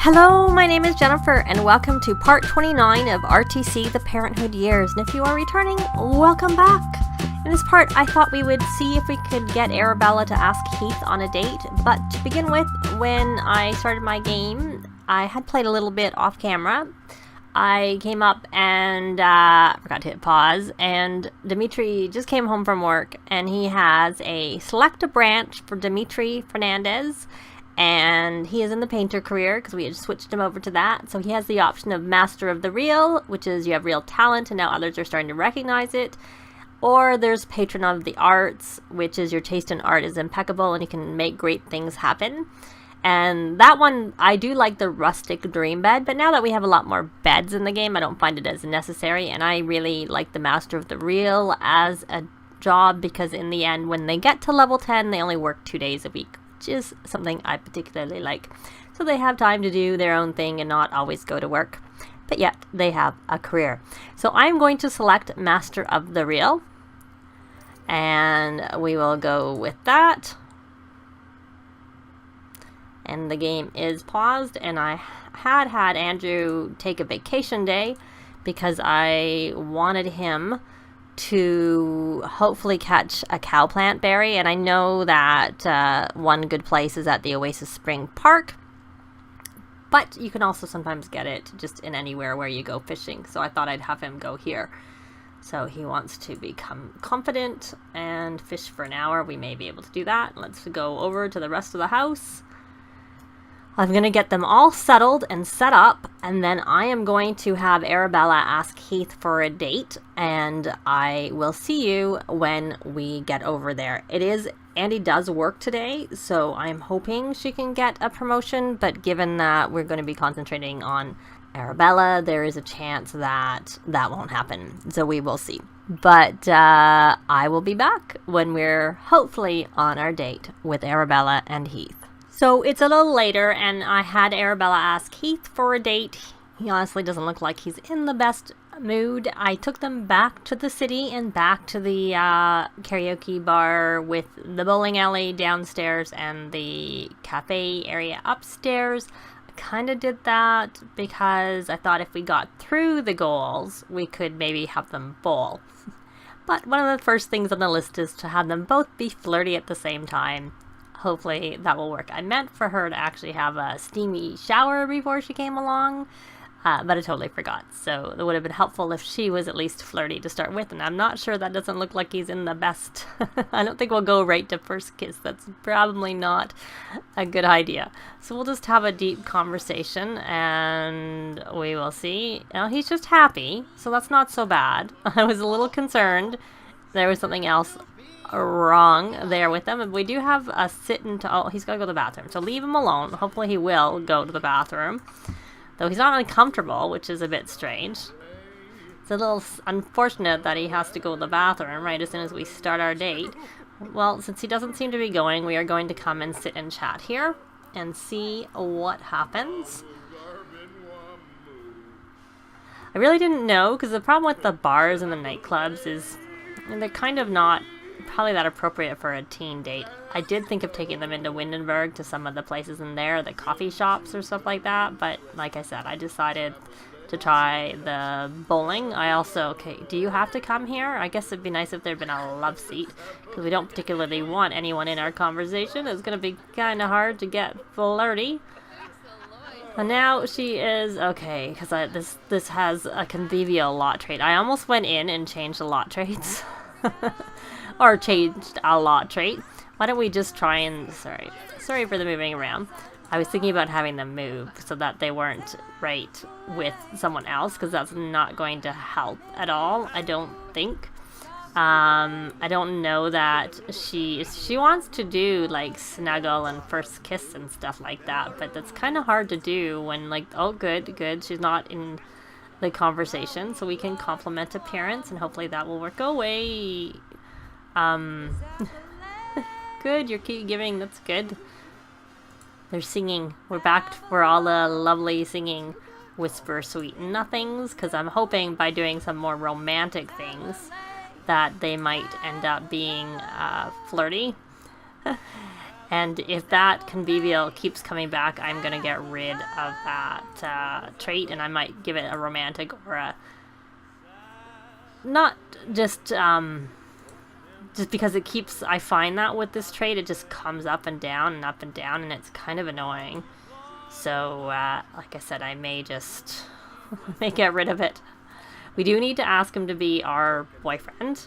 Hello, my name is Jennifer, and welcome to part 29 of R.T.C. The Parenthood Years. And if you are returning, welcome back. In this part, I thought we would see if we could get Arabella to ask Heath on a date. But to begin with, when I started my game, I had played a little bit off camera. I came up and forgot to hit pause, and Dimitri just came home from work, and he has a select a branch for Dimitri Fernandez. And he is in the painter career because we had switched him over to that. So he has the option of Master of the Real, which is you have real talent and now others are starting to recognize it. Or there's Patron of the Arts, which is your taste in art is impeccable and you can make great things happen. And that one, I do like the rustic dream bed, but now that we have a lot more beds in the game, I don't find it as necessary. And I really like the Master of the Real as a job because in the end, when they get to level 10, they only work 2 days a week. Is something I particularly like. So they have time to do their own thing and not always go to work, but yet they have a career. So I'm going to select Master of the Real, and we will go with that. And the game is paused, and I had Andrew take a vacation day because I wanted him to hopefully catch a cowplant berry, and I know that one good place is at the Oasis Spring Park, but you can also sometimes get it just in anywhere where you go fishing, so I thought I'd have him go here. So he wants to become confident and fish for an hour. We may be able to do that. Let's go over to the rest of the house. I'm going to get them all settled and set up, and then I am going to have Arabella ask Heath for a date, and I will see you when we get over there. Andi does work today, so I'm hoping she can get a promotion, but given that we're going to be concentrating on Arabella, there is a chance that that won't happen, so we will see. But I will be back when we're hopefully on our date with Arabella and Heath. So it's a little later, and I had Arabella ask Heath for a date. He honestly doesn't look like he's in the best mood. I took them back to the city and back to the karaoke bar with the bowling alley downstairs and the cafe area upstairs. I kind of did that because I thought if we got through the goals, we could maybe have them bowl. But one of the first things on the list is to have them both be flirty at the same time. Hopefully that will work. I meant for her to actually have a steamy shower before she came along, but I totally forgot. So it would have been helpful if she was at least flirty to start with, and I'm not sure that doesn't look like he's in the best. I don't think we'll go right to first kiss. That's probably not a good idea. So we'll just have a deep conversation, and we will see. Now, he's just happy, so that's not so bad. I was a little concerned there was something else wrong there with him. And we do have a he's got to go to the bathroom, so leave him alone. Hopefully he will go to the bathroom, though he's not uncomfortable, which is a bit strange. It's a little unfortunate that he has to go to the bathroom right as soon as we start our date. Well, since he doesn't seem to be going, we are going to come and sit and chat here and see what happens. I really didn't know, because the problem with the bars and the nightclubs is they're kind of not probably that appropriate for a teen date. I did think of taking them into Windenburg to some of the places in there, the coffee shops or stuff like that, but like I said, I decided to try the bowling. Do you have to come here? I guess it'd be nice if there'd been a love seat, because we don't particularly want anyone in our conversation. It's going to be kind of hard to get flirty. And now she is okay, because this has a convivial lot trait. I almost went in and changed the lot traits. Or changed a lot trait. Why don't we just try and... Sorry for the moving around. I was thinking about having them move so that they weren't right with someone else, because that's not going to help at all, I don't think. I don't know that she wants to do like snuggle and first kiss and stuff like that, but that's kind of hard to do when like, oh good, she's not in the conversation, so we can compliment appearance and hopefully that will work. Go away. Good, you're keep giving, that's good. They're singing. We're back for all the lovely singing whisper sweet nothings, because I'm hoping by doing some more romantic things that they might end up being flirty. And if that convivial keeps coming back, I'm going to get rid of that trait, and I might give it a romantic or a... Not just because it keeps... I find that with this trait, it just comes up and down, and it's kind of annoying. So, like I said, I may just may get rid of it. We do need to ask him to be our boyfriend,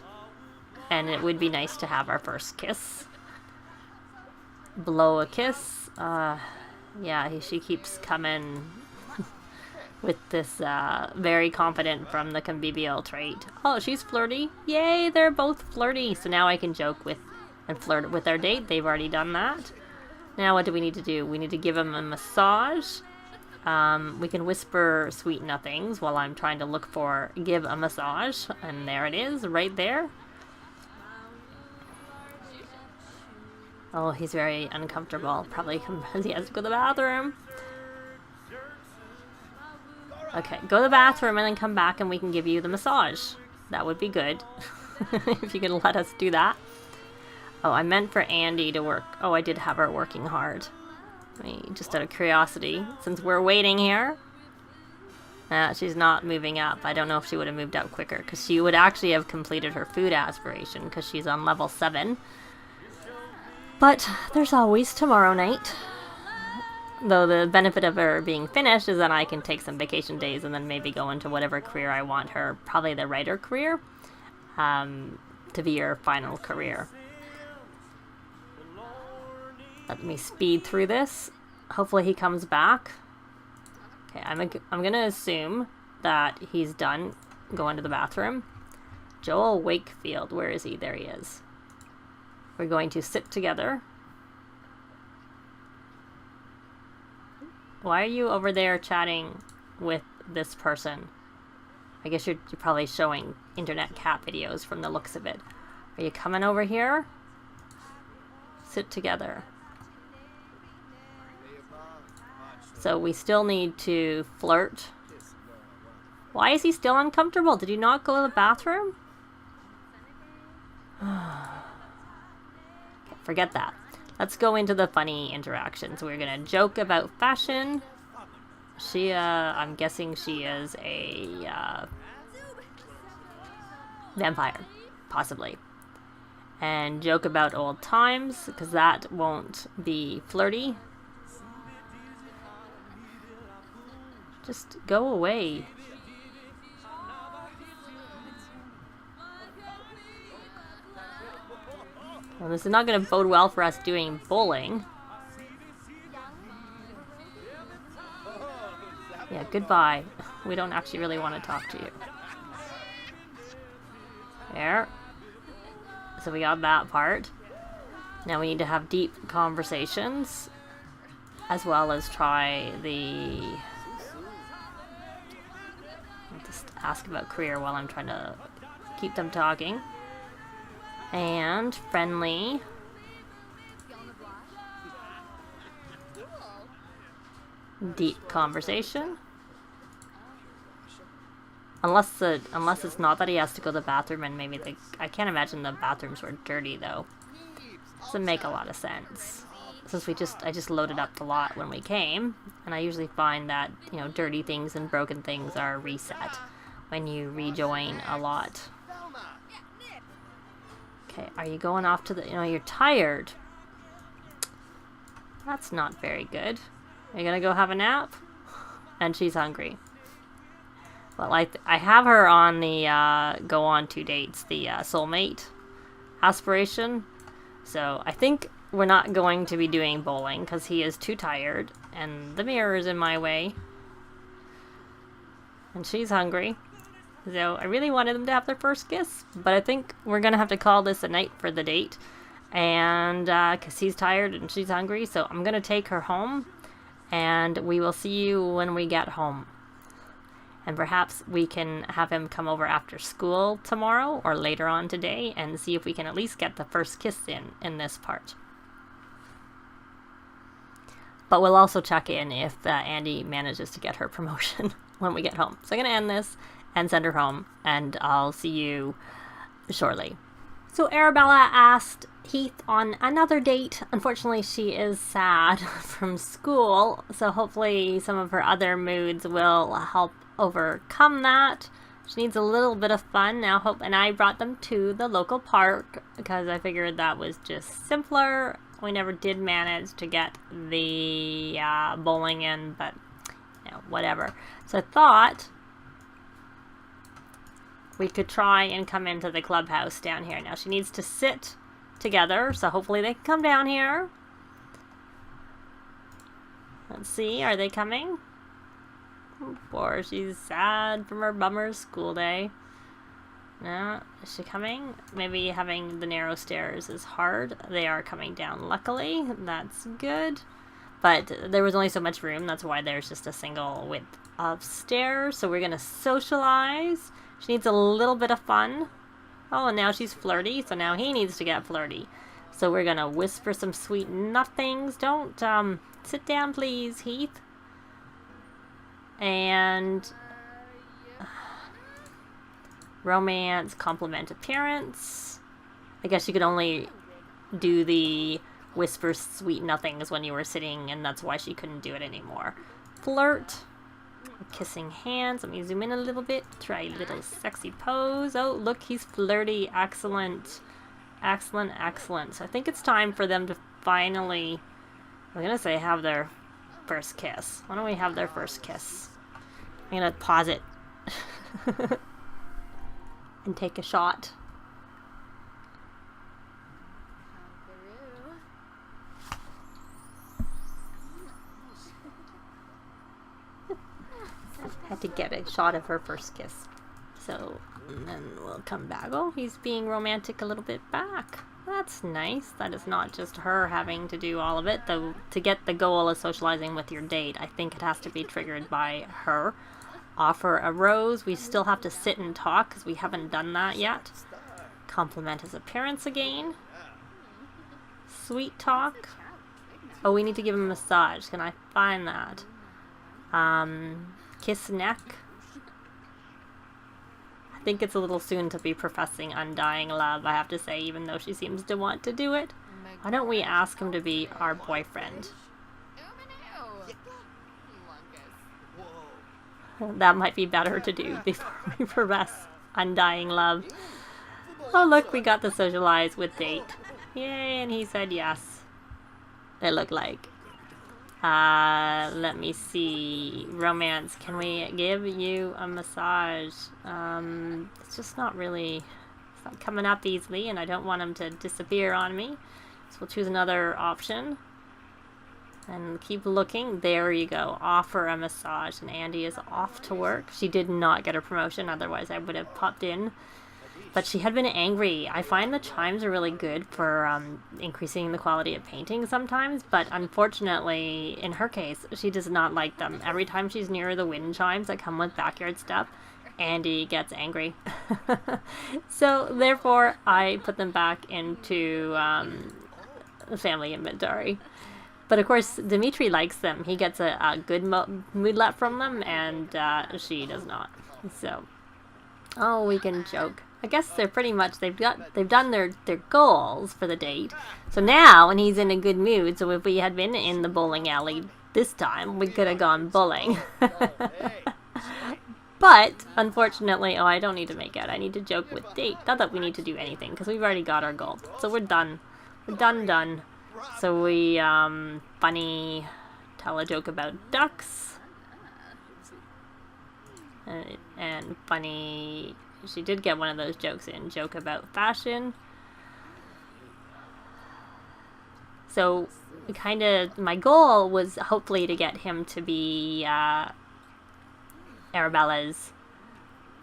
and it would be nice to have our first kiss. Blow a kiss. Yeah, she keeps coming with this very confident from the convivial trait. Oh, she's flirty. Yay, they're both flirty. So now I can joke with and flirt with our date. They've already done that. Now what do we need to do? We need to give him a massage. We can whisper sweet nothings while I'm trying to look for give a massage. And there it is, right there. Oh, he's very uncomfortable. Probably because he has to go to the bathroom. Okay, go to the bathroom and then come back and we can give you the massage. That would be good. If you can let us do that. Oh, I meant for Andi to work. Oh, I did have her working hard. I mean, just out of curiosity, since we're waiting here. She's not moving up. I don't know if she would have moved up quicker, because she would actually have completed her food aspiration, because she's on level 7. But there's always tomorrow night. Though the benefit of her being finished is that I can take some vacation days and then maybe go into whatever career I want her, probably the writer career, to be her final career. Let me speed through this. Hopefully he comes back. Okay, I'm gonna assume that he's done going to the bathroom. Joel Wakefield, where is he? There he is. We're going to sit together. Why are you over there chatting with this person? I guess you're probably showing internet cat videos from the looks of it. Are you coming over here? Sit together. So we still need to flirt. Why is he still uncomfortable? Did you not go to the bathroom? Forget that. Let's go into the funny interactions. We're gonna joke about fashion. She, I'm guessing she is a, vampire. Possibly. And joke about old times, because that won't be flirty. Just go away. Well, this is not going to bode well for us doing bowling. Yeah, goodbye. We don't actually really want to talk to you. There. So we got that part. Now we need to have deep conversations, as well as try the... I'll just ask about career while I'm trying to keep them talking. And friendly. Deep conversation. Unless it's not that he has to go to the bathroom, and maybe I can't imagine the bathrooms were dirty though. Doesn't make a lot of sense. Since I just loaded up the lot when we came, and I usually find that, you know, dirty things and broken things are reset when you rejoin a lot. Okay, are you going off to the... You know, you're tired. That's not very good. Are you gonna go have a nap? And she's hungry. Well, I have her on the go on 2 dates, the soulmate aspiration. So I think we're not going to be doing bowling because he is too tired and the mirror is in my way. And she's hungry. So I really wanted them to have their first kiss, but I think we're going to have to call this a night for the date. And because he's tired and she's hungry, so I'm going to take her home, and we will see you when we get home. And perhaps we can have him come over after school tomorrow or later on today and see if we can at least get the first kiss in this part. But we'll also check in if Andi manages to get her promotion when we get home. So I'm going to end this and send her home, and I'll see you shortly. So Arabella asked Heath on another date. Unfortunately, she is sad from school, so hopefully some of her other moods will help overcome that. She needs a little bit of fun now. And I brought them to the local park because I figured that was just simpler. We never did manage to get the bowling in, but you know, whatever. So I thought we could try and come into the clubhouse down here. Now she needs to sit together, so hopefully they can come down here. Let's see, are they coming? Or she's sad from her bummer school day. No, is she coming? Maybe having the narrow stairs is hard. They are coming down, luckily. That's good. But there was only so much room. That's why there's just a single width of stairs. So we're going to socialize. She needs a little bit of fun. Oh, and now she's flirty. So now he needs to get flirty. So we're going to whisper some sweet nothings. Don't, sit down, please, Heath. And romance, compliment appearance. I guess you could only do the whisper sweet nothings when you were sitting, and that's why she couldn't do it anymore. Flirt, kissing hands. Let me zoom in a little bit. Try a little sexy pose. Oh, look, he's flirty. Excellent. Excellent, excellent. So I think it's time for them to finally, I'm gonna say, have their first kiss. Why don't we have their first kiss? I'm gonna pause it and take a shot. Had to get a shot of her first kiss. So, and then we'll come back. Oh, he's being romantic a little bit back. That's nice. That is not just her having to do all of it. Though, to get the goal of socializing with your date, I think it has to be triggered by her. Offer a rose. We still have to sit and talk because we haven't done that yet. Compliment his appearance again. Sweet talk. Oh, we need to give him a massage. Can I find that? Kiss neck. I think it's a little soon to be professing undying love, I have to say, even though she seems to want to do it. Why don't we ask him to be our boyfriend? That might be better to do before we profess undying love. Oh, look, we got the socialize with date. Yay, and he said yes. It looked like. Let me see. Romance. Can we give you a massage? It's just not really, it's not coming up easily, and I don't want him to disappear on me. So we'll choose another option. And keep looking. There you go. Offer a massage. And Andi is off to work. She did not get a promotion, otherwise I would have popped in. But she had been angry. I find the chimes are really good for increasing the quality of painting sometimes, but unfortunately, in her case, she does not like them. Every time she's near the wind chimes that come with backyard stuff, Andi gets angry. So, therefore, I put them back into the family inventory. But of course, Dimitri likes them. He gets a good moodlet from them, and she does not. So, oh, we can joke. I guess they're pretty much, they've done their goals for the date. So now, when he's in a good mood, so if we had been in the bowling alley this time, we could have gone bowling. But, unfortunately, oh, I don't need to make out. I need to joke with date. Not that we need to do anything, because we've already got our goal. So we're done. We're done. So we, funny, tell a joke about ducks. And funny... She did get one of those jokes in. Joke about fashion. So, kind of, my goal was hopefully to get him to be Arabella's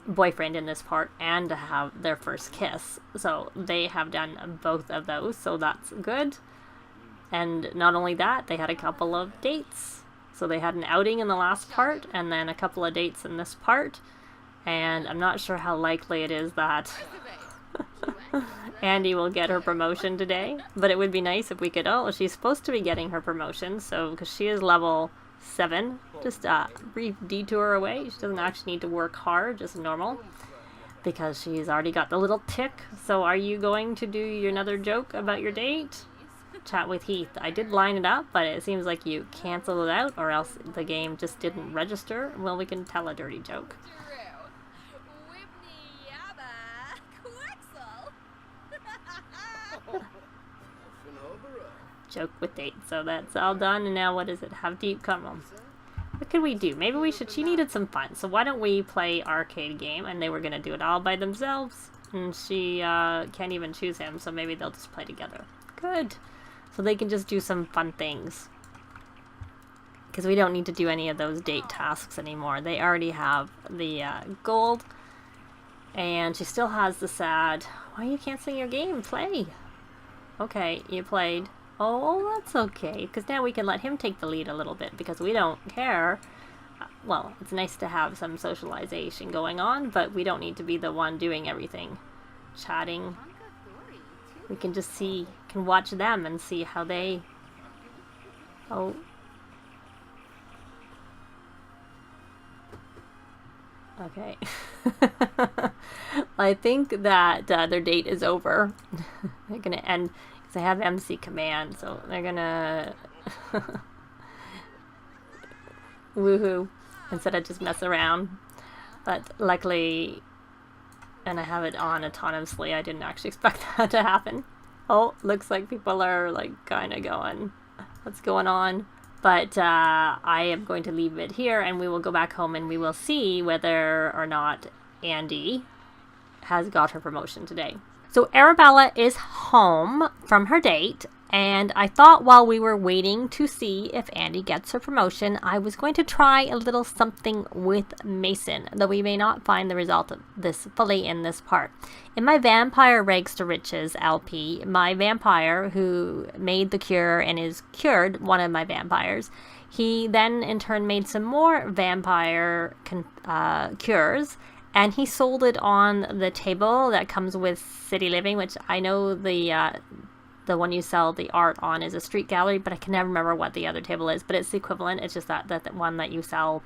boyfriend in this part and to have their first kiss. So, they have done both of those, so that's good. And not only that, they had a couple of dates. So, they had an outing in the last part and then a couple of dates in this part. And I'm not sure how likely it is that Andi will get her promotion today. But it would be nice if we could... Oh, she's supposed to be getting her promotion. So, because she is level 7. Just a brief detour away. She doesn't actually need to work hard. Just normal. because she's already got the little tick. So are you going to do your another joke about your date? Chat with Heath. I did line it up, but it seems like you canceled it out, or else the game just didn't register. Well, we can tell a dirty joke. Joke with date. So that's all done, and now what is it? Have deep come on. What could we do? Maybe we should. She needed some fun, so why don't we play arcade game? And they were gonna do it all by themselves, and she can't even choose him, so maybe they'll just play together. Good. So they can just do some fun things, because we don't need to do any of those date tasks anymore. They already have the gold, and she still has the sad. Why are you canceling your game? Play. Okay, you played. Oh, that's okay, because now we can let him take the lead a little bit, because we don't care. Well, it's nice to have some socialization going on, but we don't need to be the one doing everything. Chatting. We can just see, can watch them and see how they... Oh. Okay. I think that their date is over. They're gonna end... They have MC command, so they're gonna woohoo instead of just mess around. But luckily, and I have it on autonomously, I didn't actually expect that to happen. Oh, looks like people are like kind of going, what's going on? But I am going to leave it here, and we will go back home and we will see whether or not Andi has got her promotion today. So Arabella is home from her date, and I thought while we were waiting to see if Andi gets her promotion, I was going to try a little something with Mason, though we may not find the result of this fully in this part. In my Vampire Rags to Riches LP, my vampire who made the cure and is cured, one of my vampires, he then in turn made some more vampire cures, and he sold it on the table that comes with City Living, which I know the one you sell the art on is a street gallery, but I can never remember what the other table is. But it's the equivalent. It's just that one that you sell,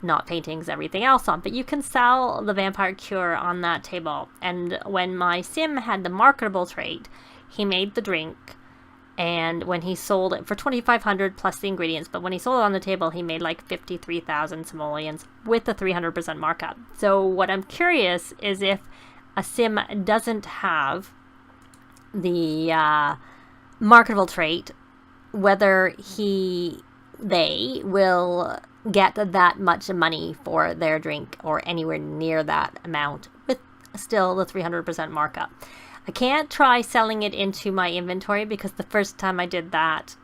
not paintings, everything else on. But you can sell the vampire cure on that table. And when my sim had the marketable trait, he made the drink. And when he sold it for 2,500 plus the ingredients, but when he sold it on the table, he made like 53,000 simoleons with the 300% markup. So what I'm curious is if a sim doesn't have the marketable trait, whether they will get that much money for their drink or anywhere near that amount with still the 300% markup. I can't try selling it into my inventory because the first time I did that,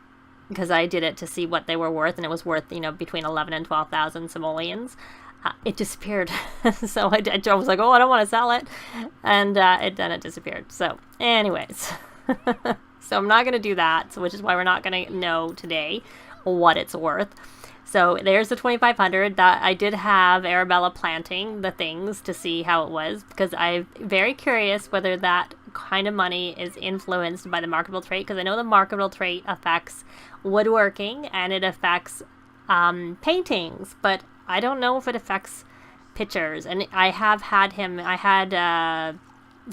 because I did it to see what they were worth, and it was worth, between 11 and 12,000 simoleons, it disappeared. So I was like, oh, I don't want to sell it. And then it disappeared. So anyways, so I'm not going to do that, which is why we're not going to know today what it's worth. So there's the 2,500 that I did have Arabella planting the things to see how it was, because I'm very curious whether that kind of money is influenced by the marketable trait, because I know the marketable trait affects woodworking and it affects paintings, but I don't know if it affects pictures. And I had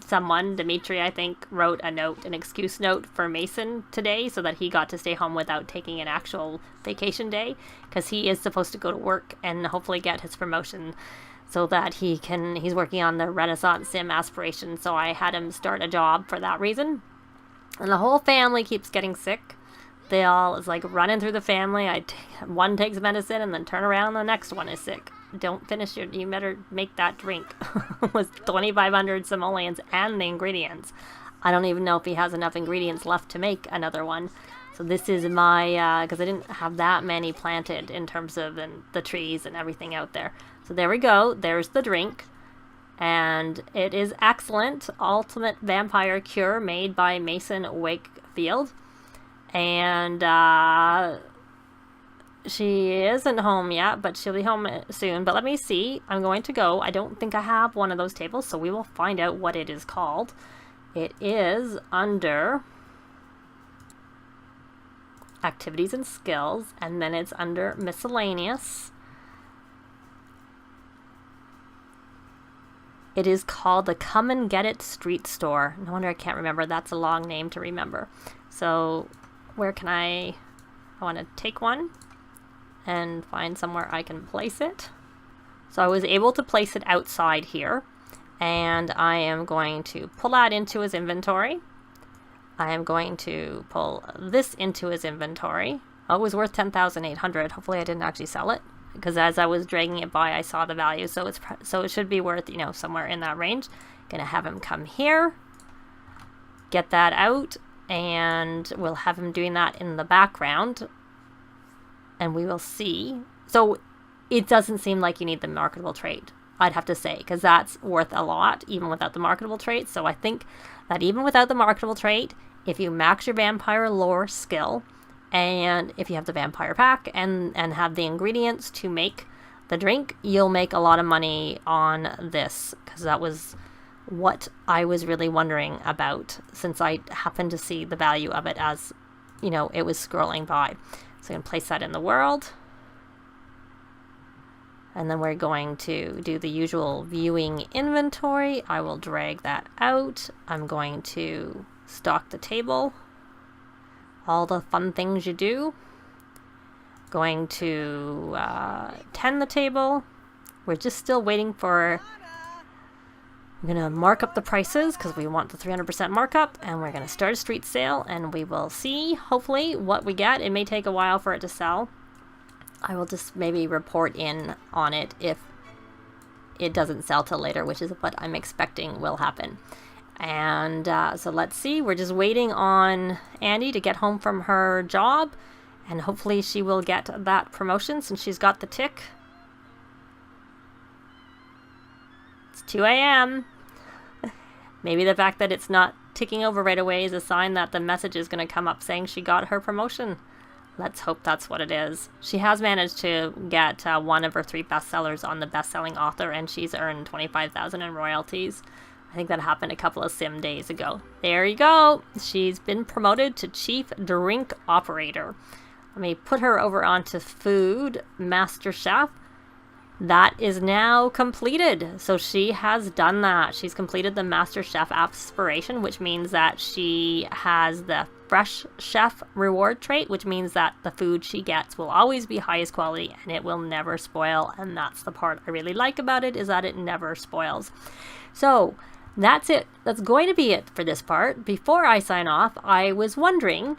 someone, Dimitri, I think, wrote an excuse note for Mason today so that he got to stay home without taking an actual vacation day, because he is supposed to go to work and hopefully get his promotion so that he's working on the Renaissance Sim aspiration. So I had him start a job for that reason. And the whole family keeps getting sick. They all, it's like running through the family. One takes medicine and then turn around, the next one is sick. Don't finish you better make that drink with 2,500 simoleons and the ingredients. I don't even know if he has enough ingredients left to make another one. So this is my, because I didn't have that many planted in terms of the trees and everything out there. So there we go. There's the drink. And it is excellent. Ultimate Vampire Cure made by Mason Wakefield. And she isn't home yet, but she'll be home soon. But let me see. I'm going to go. I don't think I have one of those tables, so we will find out what it is called. It is under Activities and Skills, and then it's under Miscellaneous. It is called the Come and Get It Street Store. No wonder I can't remember. That's a long name to remember. So where can I want to take one and find somewhere I can place it. So I was able to place it outside here, and I am going to pull that into his inventory. I am going to pull this into his inventory. Oh, it was worth 10,800. Hopefully I didn't actually sell it, because as I was dragging it by, I saw the value. So it should be worth, you know, somewhere in that range. Gonna have him come here, get that out, and we'll have him doing that in the background, and we will see. So it doesn't seem like you need the marketable trait, I'd have to say, because that's worth a lot even without the marketable trait. So I think that even without the marketable trait, if you max your vampire lore skill, and if you have the vampire pack and have the ingredients to make the drink, you'll make a lot of money on this, because that was what I was really wondering about, since I happened to see the value of it as, you know, it was scrolling by. So I'm going to place that in the world. And then we're going to do the usual viewing inventory. I will drag that out. I'm going to stock the table. All the fun things you do. Going to tend the table. We're just still waiting for... I'm going to mark up the prices because we want the 300% markup, and we're going to start a street sale, and we will see, hopefully, what we get. It may take a while for it to sell. I will just maybe report in on it if it doesn't sell till later, which is what I'm expecting will happen. And so let's see. We're just waiting on Andi to get home from her job, and hopefully she will get that promotion since she's got the tick. It's 2 a.m. Maybe the fact that it's not ticking over right away is a sign that the message is going to come up saying she got her promotion. Let's hope that's what it is. She has managed to get one of her 3 bestsellers on the best-selling author, and she's earned 25,000 in royalties. I think that happened a couple of sim days ago. There you go. She's been promoted to Chief Drink Operator. Let me put her over onto Food Master Chef. That is now completed. So she has done that. She's completed the Master Chef aspiration, which means that she has the Fresh Chef reward trait, which means that the food she gets will always be highest quality and it will never spoil. And that's the part I really like about it, is that it never spoils. So that's it. That's going to be it for this part. Before I sign off, I was wondering,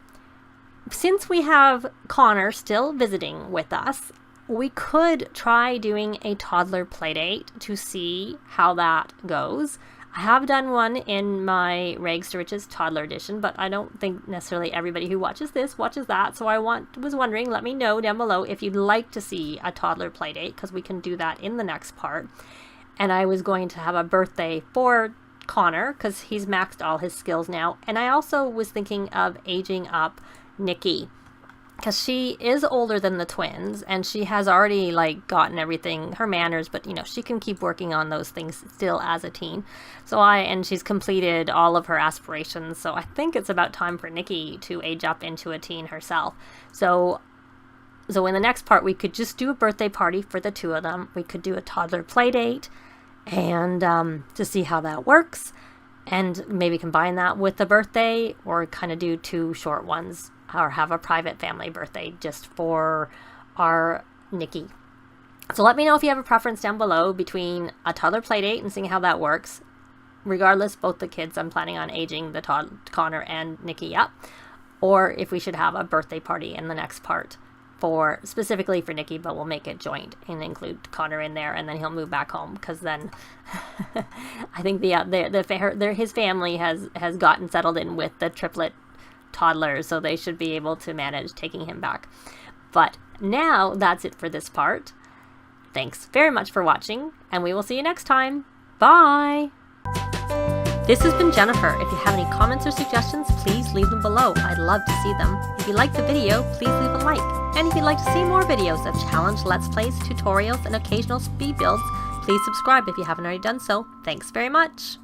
since we have Connor still visiting with us, we could try doing a toddler playdate to see how that goes. I have done one in my Rags to Riches Toddler Edition, but I don't think necessarily everybody who watches this watches that. So I was wondering, let me know down below if you'd like to see a toddler playdate, because we can do that in the next part. And I was going to have a birthday for Connor, because he's maxed all his skills now. And I also was thinking of aging up Nikki, because she is older than the twins, and she has already like gotten everything, her manners, but you know, she can keep working on those things still as a teen. And she's completed all of her aspirations, so I think it's about time for Nikki to age up into a teen herself. So in the next part, we could just do a birthday party for the 2 of them. We could do a toddler play date, and to see how that works, and maybe combine that with the birthday, or kind of do 2 short ones, or have a private family birthday just for our Nikki. So let me know if you have a preference down below between a toddler playdate and seeing how that works. Regardless, both the kids, I'm planning on aging the Connor and Nikki up, or if we should have a birthday party in the next part specifically for Nikki, but we'll make it joint and include Connor in there, and then he'll move back home, because then I think his family has gotten settled in with the triplet toddlers, so they should be able to manage taking him back. But now that's it for this part. Thanks very much for watching, and we will see you next time. Bye! This has been Jennifer. If you have any comments or suggestions, please leave them below. I'd love to see them. If you liked the video, please leave a like. And if you'd like to see more videos of challenge, let's plays, tutorials, and occasional speed builds, please subscribe if you haven't already done so. Thanks very much!